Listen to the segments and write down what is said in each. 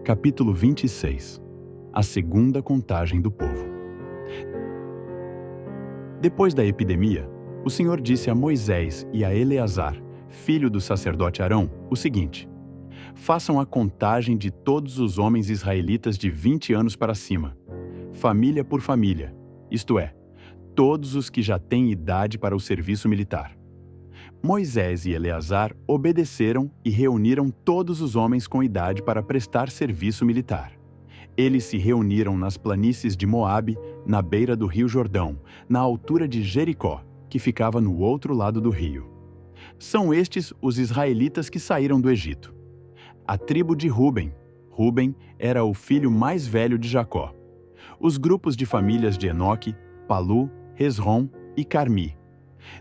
Capítulo 26. A segunda contagem do povo. Depois da epidemia, o Senhor disse a Moisés e a Eleazar, filho do sacerdote Arão, o seguinte: façam a contagem de todos os homens israelitas de 20 anos para cima, família por família, isto é, todos os que já têm idade para o serviço militar. Moisés e Eleazar obedeceram e reuniram todos os homens com idade para prestar serviço militar. Eles se reuniram nas planícies de Moabe, na beira do rio Jordão, na altura de Jericó, que ficava no outro lado do rio. São estes os israelitas que saíram do Egito. A tribo de Ruben. Ruben era o filho mais velho de Jacó. Os grupos de famílias de Enoque, Palu, Hesrom e Carmi.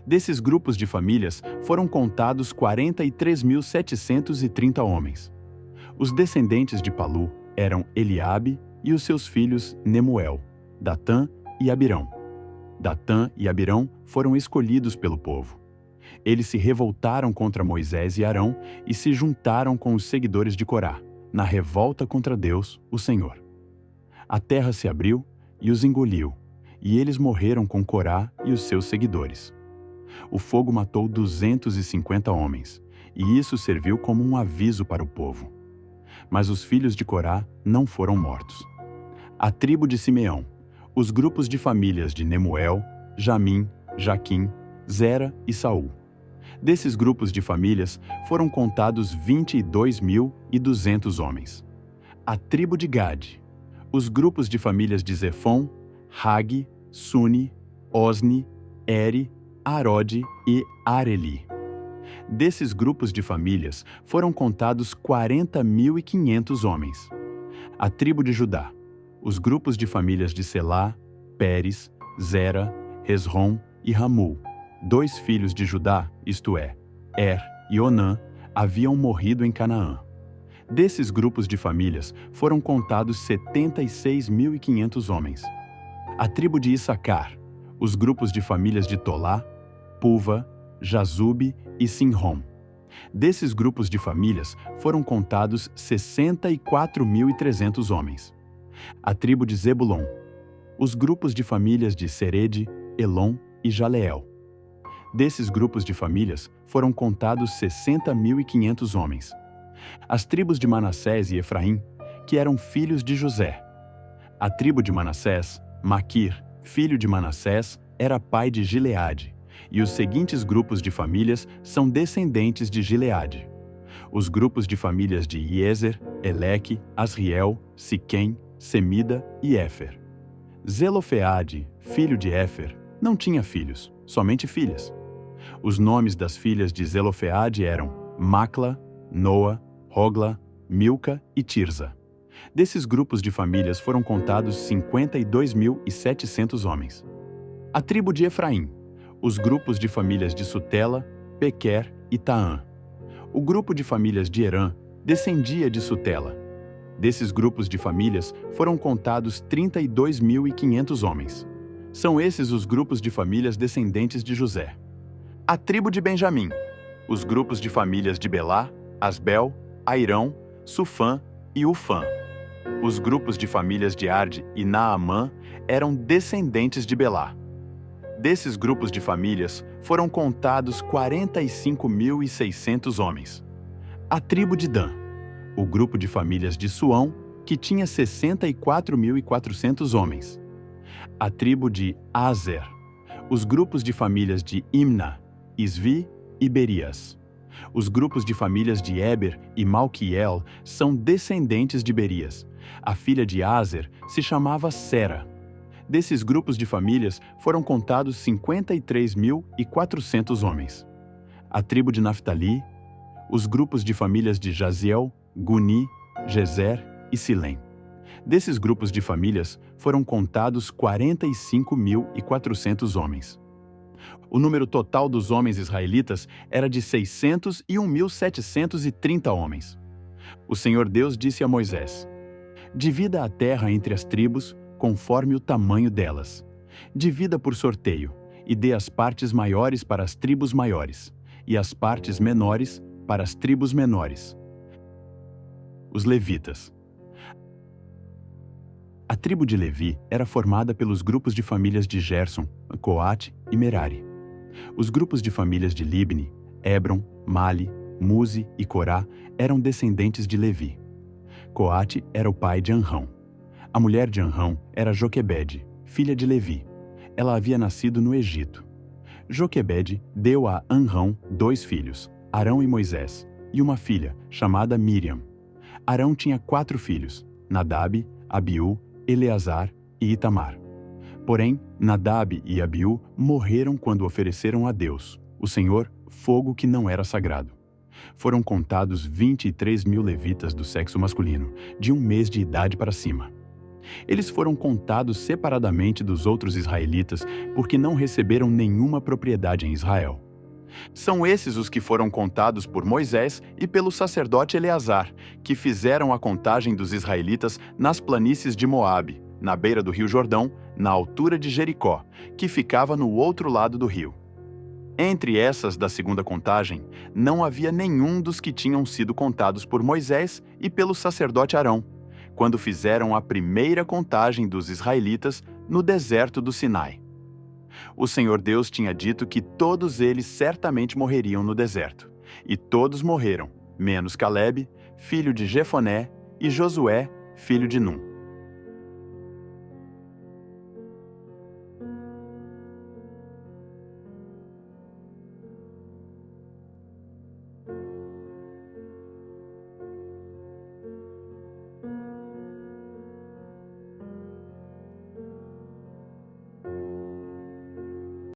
Desses grupos de famílias foram contados 43.730 homens. Os descendentes de Palu eram Eliabe e os seus filhos Nemuel, Datã e Abirão. Datã e Abirão foram escolhidos pelo povo. Eles se revoltaram contra Moisés e Arão e se juntaram com os seguidores de Corá, na revolta contra Deus, o Senhor. A terra se abriu e os engoliu, e eles morreram com Corá e os seus seguidores. O fogo matou 250 homens, e isso serviu como um aviso para o povo. Mas os filhos de Corá não foram mortos. A tribo de Simeão, os grupos de famílias de Nemuel, Jamim, Jaquim, Zera e Saul. Desses grupos de famílias foram contados 22.200 homens. A tribo de Gade, os grupos de famílias de Zefon, Hagi, Suni, Osni, Eri, Arode e Areli. Desses grupos de famílias foram contados 40.500 homens. A tribo de Judá, os grupos de famílias de Selá, Pérez, Zera, Hesrom e Ramul. 2 filhos de Judá, isto é, e Onã, haviam morrido em Canaã. Desses grupos de famílias foram contados 76.500 homens. A tribo de Issacar, os grupos de famílias de Tolá, Puva, Jazube e Sinrom. Desses grupos de famílias foram contados 64.300 homens. A tribo de Zebulon, os grupos de famílias de Serede, Elon e Jaleel. Desses grupos de famílias foram contados 60.500 homens. As tribos de Manassés e Efraim, que eram filhos de José. A tribo de Manassés, Maquir, filho de Manassés, era pai de Gileade, e os seguintes grupos de famílias são descendentes de Gileade. Os grupos de famílias de Iezer, Eleque, Asriel, Siquém, Semida e Éfer. Zelofeade, filho de Éfer, não tinha filhos, somente filhas. Os nomes das filhas de Zelofeade eram Macla, Noa, Hogla, Milca e Tirza. Desses grupos de famílias foram contados 52.700 homens. A tribo de Efraim, os grupos de famílias de Sutela, Pequer e Taã. O grupo de famílias de Herã descendia de Sutela. Desses grupos de famílias foram contados 32.500 homens. São esses os grupos de famílias descendentes de José. A tribo de Benjamim, os grupos de famílias de Belá, Asbel, Airão, Sufã e Ufã. Os grupos de famílias de Arde e Naamã eram descendentes de Belá. Desses grupos de famílias foram contados 45.600 homens. A tribo de Dan, o grupo de famílias de Suão, que tinha 64.400 homens. A tribo de Azer, os grupos de famílias de Imna, Isvi e Berias. Os grupos de famílias de Eber e Malquiel são descendentes de Berias. A filha de Azer se chamava Sera. Desses grupos de famílias foram contados 53.400 homens. A tribo de Naftali, os grupos de famílias de Jaziel, Guni, Gezer e Silém. Desses grupos de famílias foram contados 45.400 homens. O número total dos homens israelitas era de 601.730 homens. O Senhor Deus disse a Moisés: divida a terra entre as tribos, conforme o tamanho delas. Divida por sorteio, e dê as partes maiores para as tribos maiores, e as partes menores para as tribos menores. Os levitas. tribo de Levi era formada pelos grupos de famílias de Gerson, Coate e Merari. Os grupos de famílias de Libni, Hebron, Mali, Muzi e Corá eram descendentes de Levi. Coate era o pai de Anrão. A mulher de Anrão era Joquebede, filha de Levi. Ela havia nascido no Egito. Joquebede deu a Anrão 2 filhos, Arão e Moisés, e uma filha, chamada Miriam. Arão tinha 4 filhos, Nadab, Abiú, Eleazar e Itamar. Porém, Nadab e Abiú morreram quando ofereceram a Deus, o Senhor, fogo que não era sagrado. Foram contados 23.000 levitas do sexo masculino, de 1 mês de idade para cima. Eles foram contados separadamente dos outros israelitas porque não receberam nenhuma propriedade em Israel. São esses os que foram contados por Moisés e pelo sacerdote Eleazar, que fizeram a contagem dos israelitas nas planícies de Moabe, na beira do rio Jordão, na altura de Jericó, que ficava no outro lado do rio. Entre essas da segunda contagem, não havia nenhum dos que tinham sido contados por Moisés e pelo sacerdote Arão, quando fizeram a primeira contagem dos israelitas no deserto do Sinai. O Senhor Deus tinha dito que todos eles certamente morreriam no deserto. E todos morreram, menos Calebe, filho de Jefoné, e Josué, filho de Num.